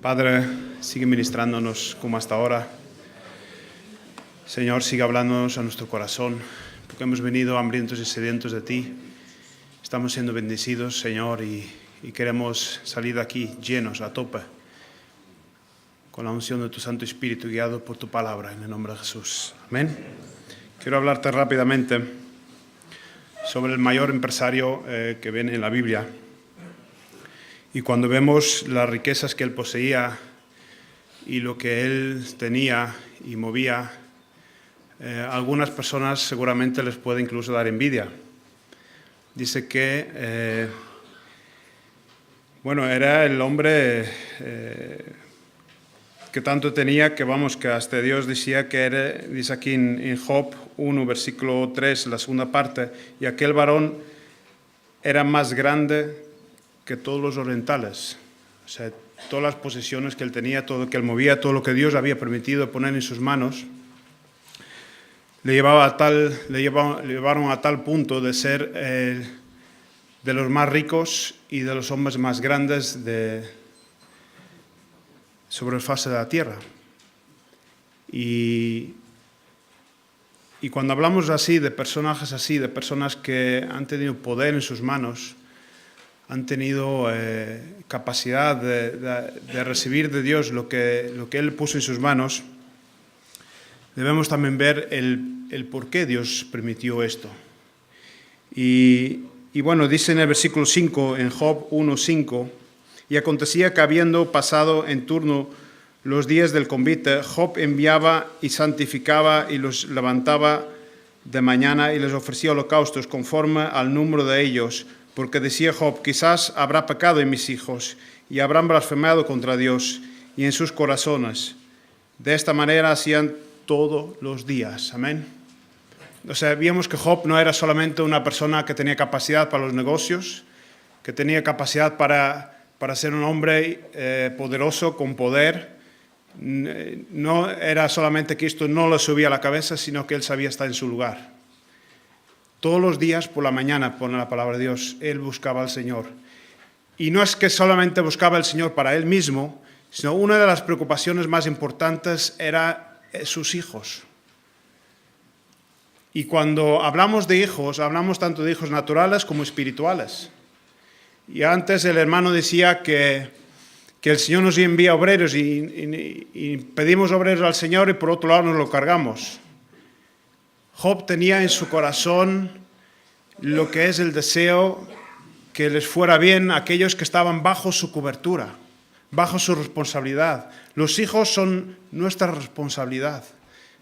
Padre, sigue ministrándonos como hasta ahora. Señor, sigue hablándonos a nuestro corazón, porque hemos venido hambrientos y sedientos de ti. Estamos siendo bendecidos, Señor, y queremos salir de aquí llenos, a tope, con la unción de tu Santo Espíritu, guiado por tu palabra, en el nombre de Jesús. Amén. Quiero hablarte rápidamente sobre el mayor empresario que viene en la Biblia. Y cuando vemos las riquezas que él poseía y lo que él tenía y movía, algunas personas seguramente les puede incluso dar envidia. Dice que, era el hombre que tanto tenía que hasta Dios decía que era, dice aquí en Job 1, versículo 3, la segunda parte, y aquel varón era más grande que todos los orientales. O sea, todas las posesiones que él tenía, todo lo que él movía, todo lo que Dios había permitido poner en sus manos, le llevaron a tal punto de ser de los más ricos y de los hombres más grandes sobre la faz de la tierra. Y cuando hablamos así, de personajes así, de personas que han tenido poder en sus manos, han tenido capacidad de recibir de Dios lo que Él puso en sus manos, debemos también ver el por qué Dios permitió esto. Y dice en el versículo 5, en Job 1:5, y acontecía que habiendo pasado en turno los días del convite, Job enviaba y santificaba y los levantaba de mañana y les ofrecía holocaustos conforme al número de ellos, porque decía Job, quizás habrá pecado en mis hijos y habrán blasfemado contra Dios y en sus corazones. De esta manera hacían todos los días. Amén. O sea, vimos que Job no era solamente una persona que tenía capacidad para los negocios, que tenía capacidad para ser un hombre poderoso, con poder. No era solamente que esto no le subía a la cabeza, sino que él sabía estar en su lugar. Todos los días por la mañana, pone la palabra de Dios, él buscaba al Señor. Y no es que solamente buscaba al Señor para él mismo, sino una de las preocupaciones más importantes era sus hijos. Y cuando hablamos de hijos, hablamos tanto de hijos naturales como espirituales. Y antes el hermano decía que el Señor nos envía obreros y pedimos obreros al Señor y por otro lado nos lo cargamos. Job tenía en su corazón lo que es el deseo que les fuera bien a aquellos que estaban bajo su cobertura, bajo su responsabilidad. Los hijos son nuestra responsabilidad,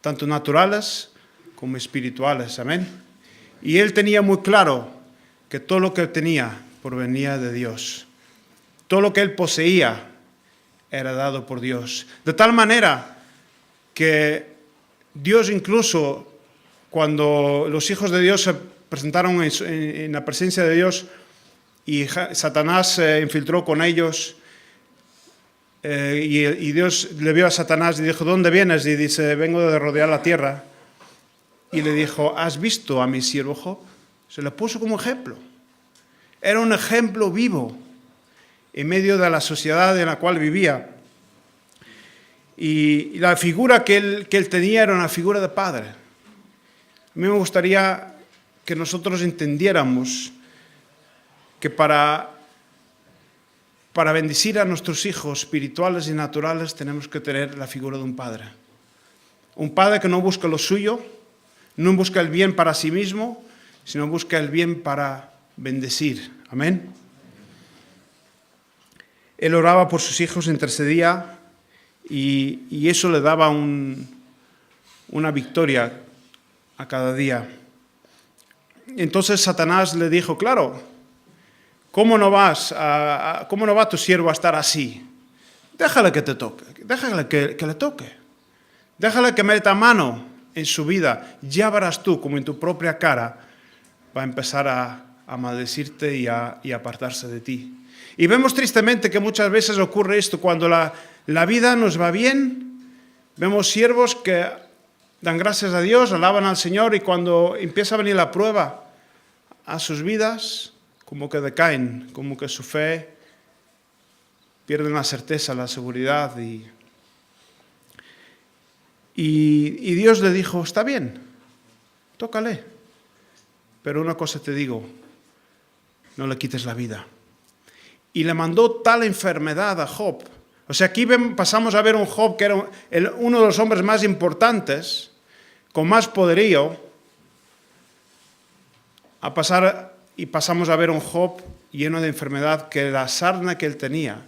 tanto naturales como espirituales. Amén. Y él tenía muy claro que todo lo que él tenía provenía de Dios. Todo lo que él poseía era dado por Dios. De tal manera que Dios incluso, cuando los hijos de Dios se presentaron en la presencia de Dios y Satanás se infiltró con ellos, y Dios le vio a Satanás y dijo, ¿dónde vienes? Y dice, vengo de rodear la tierra. Y le dijo, ¿has visto a mi siervo Job? Se le puso como ejemplo. Era un ejemplo vivo en medio de la sociedad en la cual vivía. Y la figura que él tenía era una figura de padre. A mí me gustaría que nosotros entendiéramos que para bendecir a nuestros hijos espirituales y naturales tenemos que tener la figura de un padre. Un padre que no busca lo suyo, no busca el bien para sí mismo, sino busca el bien para bendecir. Amén. Él oraba por sus hijos, intercedía y eso le daba una victoria a cada día. Entonces Satanás le dijo, claro, ¿cómo no va tu siervo a estar así? Déjale que te toque, déjale que le toque. Déjale que meta mano en su vida. Ya verás tú como en tu propia cara va a empezar a maldecirte y a apartarse de ti. Y vemos tristemente que muchas veces ocurre esto, cuando la vida nos va bien, vemos siervos que dan gracias a Dios, alaban al Señor, y cuando empieza a venir la prueba a sus vidas, como que decaen, como que su fe pierden la certeza, la seguridad. Y Dios le dijo, está bien, tócale, pero una cosa te digo, no le quites la vida. Y le mandó tal enfermedad a Job. O sea, aquí pasamos a ver un Job que era uno de los hombres más importantes, con más poderío, pasamos a ver un Job lleno de enfermedad, que la sarna que él tenía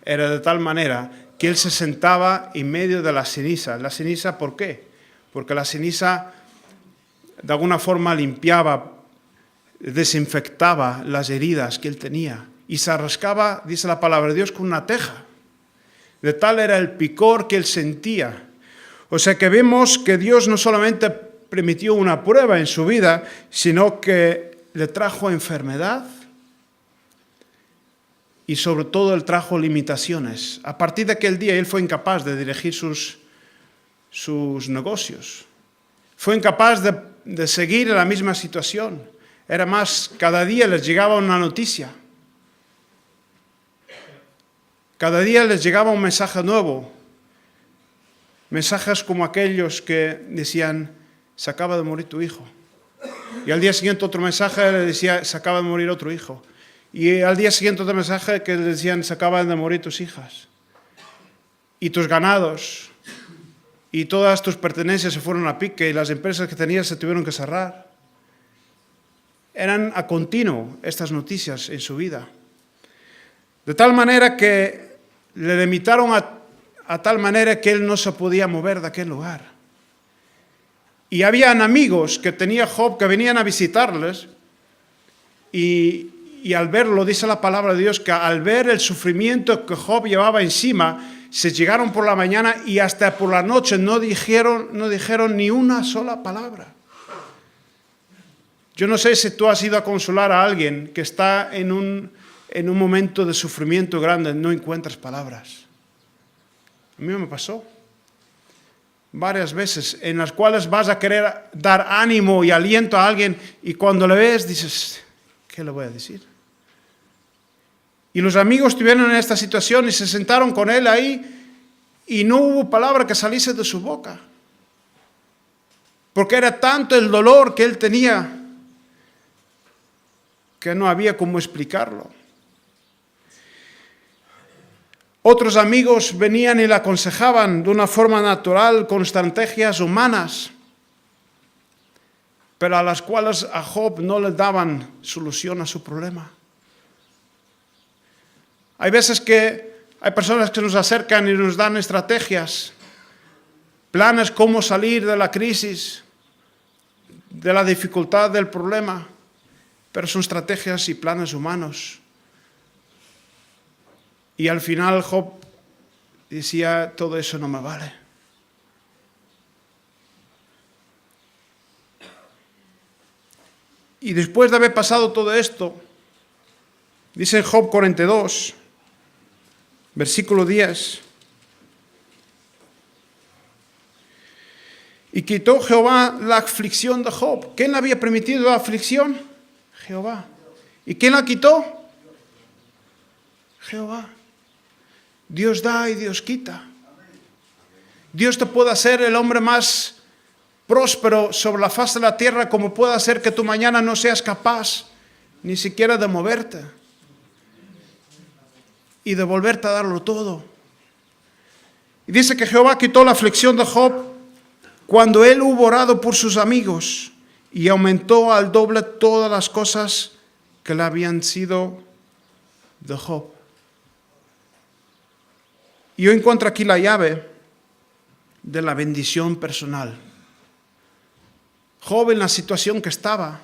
era de tal manera que él se sentaba en medio de la ceniza. ¿La ceniza por qué? Porque la ceniza de alguna forma limpiaba, desinfectaba las heridas que él tenía. Y se rascaba, dice la palabra de Dios, con una teja. De tal era el picor que él sentía. O sea que vemos que Dios no solamente permitió una prueba en su vida, sino que le trajo enfermedad y sobre todo le trajo limitaciones. A partir de aquel día él fue incapaz de dirigir sus negocios. Fue incapaz de seguir en la misma situación. Era más, cada día les llegaba una noticia. Cada día les llegaba un mensaje nuevo. Mensajes como aquellos que decían, se acaba de morir tu hijo. Y al día siguiente otro mensaje le decía, se acaba de morir otro hijo. Y al día siguiente otro mensaje que le decían, se acaban de morir tus hijas. Y tus ganados. Y todas tus pertenencias se fueron a pique y las empresas que tenías se tuvieron que cerrar. Eran a continuo estas noticias en su vida. De tal manera que le limitaron a tal manera que él no se podía mover de aquel lugar. Y habían amigos que tenía Job que venían a visitarles y al verlo, dice la palabra de Dios, que al ver el sufrimiento que Job llevaba encima, se llegaron por la mañana y hasta por la noche no dijeron ni una sola palabra. Yo no sé si tú has ido a consolar a alguien que está en un momento de sufrimiento grande, no encuentras palabras. A mí me pasó varias veces en las cuales vas a querer dar ánimo y aliento a alguien y cuando le ves dices, ¿qué le voy a decir? Y los amigos estuvieron en esta situación y se sentaron con él ahí y no hubo palabra que saliese de su boca. Porque era tanto el dolor que él tenía que no había cómo explicarlo. Otros amigos venían y le aconsejaban de una forma natural con estrategias humanas, pero a las cuales a Job no le daban solución a su problema. Hay veces que hay personas que nos acercan y nos dan estrategias, planes cómo salir de la crisis, de la dificultad del problema, pero son estrategias y planes humanos. Y al final Job decía, todo eso no me vale. Y después de haber pasado todo esto, dice en Job 42, versículo 10, y quitó Jehová la aflicción de Job. ¿Quién le había permitido la aflicción? Jehová. ¿Y quién la quitó? Jehová. Dios da y Dios quita. Dios te puede hacer el hombre más próspero sobre la faz de la tierra, como puede hacer que tú mañana no seas capaz ni siquiera de moverte y de volverte a darlo todo. Y dice que Jehová quitó la aflicción de Job cuando él hubo orado por sus amigos y aumentó al doble todas las cosas que le habían sido de Job. Y yo encuentro aquí la llave de la bendición personal. Job en la situación que estaba,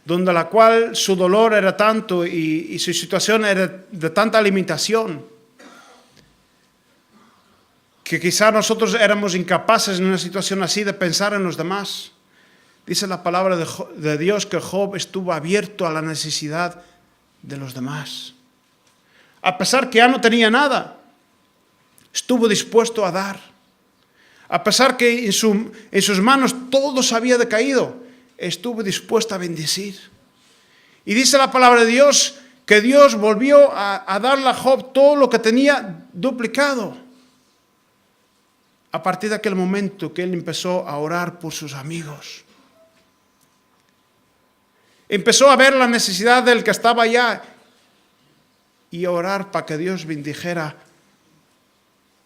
donde la cual su dolor era tanto y su situación era de tanta limitación, que quizá nosotros éramos incapaces en una situación así de pensar en los demás. Dice la palabra de Dios que Job estuvo abierto a la necesidad de los demás. A pesar que ya no tenía nada, estuvo dispuesto a dar. A pesar que en sus manos todo se había decaído, estuvo dispuesto a bendecir. Y dice la palabra de Dios que Dios volvió a darle a Job todo lo que tenía duplicado. A partir de aquel momento que él empezó a orar por sus amigos. Empezó a ver la necesidad del que estaba allá y a orar para que Dios bendijera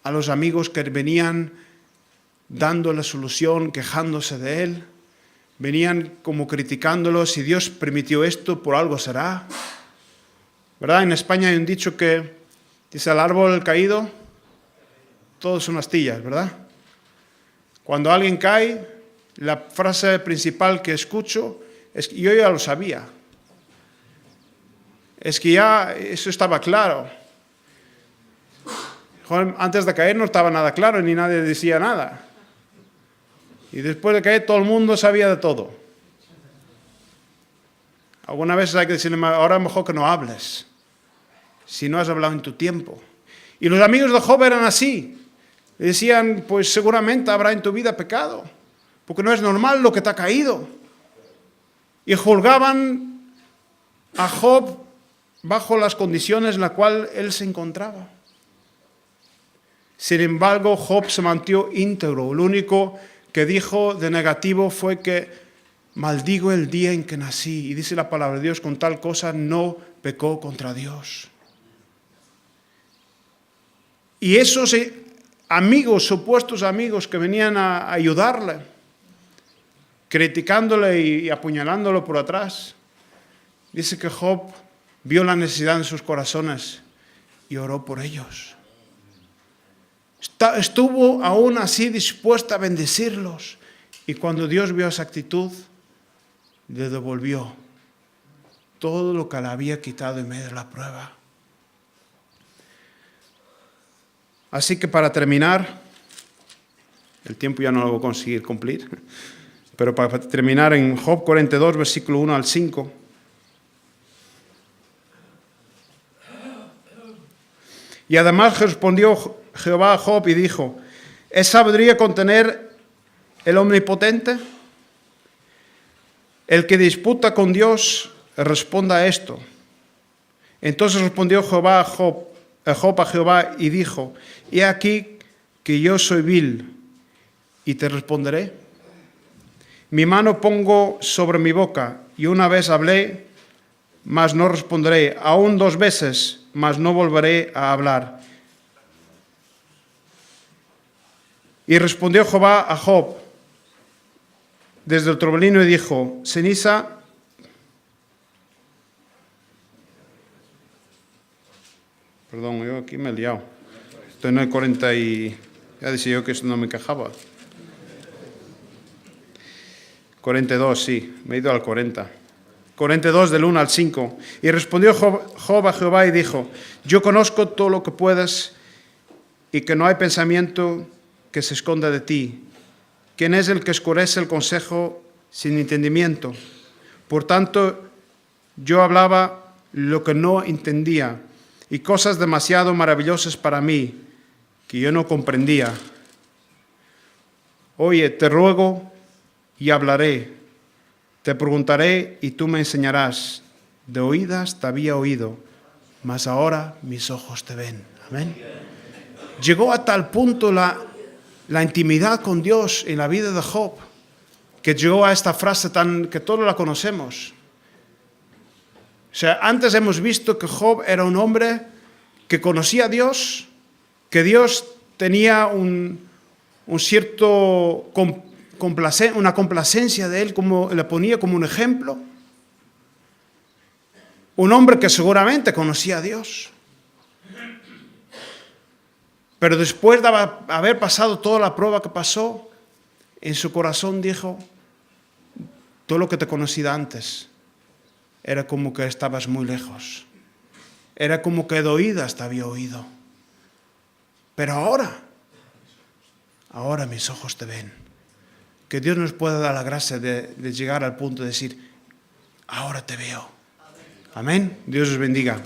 a los amigos que venían dando la solución, quejándose de él. Venían como criticándolo, si Dios permitió esto, por algo será. ¿Verdad? En España hay un dicho que dice, al árbol caído, todos son astillas, ¿verdad? Cuando alguien cae, la frase principal que escucho es que yo ya lo sabía. Es que ya eso estaba claro. Antes de caer no estaba nada claro, ni nadie decía nada. Y después de caer todo el mundo sabía de todo. Algunas veces hay que decirle, ahora mejor que no hables, si no has hablado en tu tiempo. Y los amigos de Job eran así. Le decían, pues seguramente habrá en tu vida pecado, porque no es normal lo que te ha caído. Y juzgaban a Job bajo las condiciones en las cuales él se encontraba. Sin embargo, Job se mantuvo íntegro. Lo único que dijo de negativo fue que maldigo el día en que nací. Y dice la palabra de Dios, con tal cosa no pecó contra Dios. Y esos amigos, supuestos amigos que venían a ayudarle, criticándole y apuñalándolo por atrás, dice que Job vio la necesidad en sus corazones y oró por ellos. Estuvo aún así dispuesta a bendecirlos. Y cuando Dios vio esa actitud, le devolvió todo lo que le había quitado en medio de la prueba. Así que para terminar, el tiempo ya no lo voy a conseguir cumplir, pero para terminar en Job 42, versículo 1 al 5. Y además respondió Jehová a Job y dijo, ¿es sabiduría contener el omnipotente? El que disputa con Dios responda a esto. Entonces respondió Job a Jehová y dijo, he aquí que yo soy vil y te responderé. Mi mano pongo sobre mi boca y una vez hablé, mas no responderé. Aún 2 veces, mas no volveré a hablar. Y respondió Jehová a Job desde el torbellino y dijo, ceniza, perdón, yo aquí me he liado. Estoy en el 40 y ya decía yo que eso no me quejaba. 42, sí, me he ido al 40. 42 del 1 al 5. Y respondió Job a Jehová y dijo, yo conozco todo lo que puedes y que no hay pensamiento que se esconda de ti. ¿Quién es el que oscurece el consejo sin entendimiento? Por tanto, yo hablaba lo que no entendía y cosas demasiado maravillosas para mí que yo no comprendía. Oye, te ruego y hablaré. Te preguntaré y tú me enseñarás. De oídas te había oído, mas ahora mis ojos te ven. Amén. Llegó a tal punto la intimidad con Dios en la vida de Job, que llegó a esta frase que todos la conocemos. O sea, antes hemos visto que Job era un hombre que conocía a Dios, que Dios tenía una complacencia de él, como le ponía como un ejemplo. Un hombre que seguramente conocía a Dios. Pero después de haber pasado toda la prueba que pasó, en su corazón dijo, todo lo que te conocí antes era como que estabas muy lejos. Era como que de oídas te había oído. Pero ahora mis ojos te ven. que Dios nos pueda dar la gracia de llegar al punto de decir, ahora te veo. Amén. Dios os bendiga.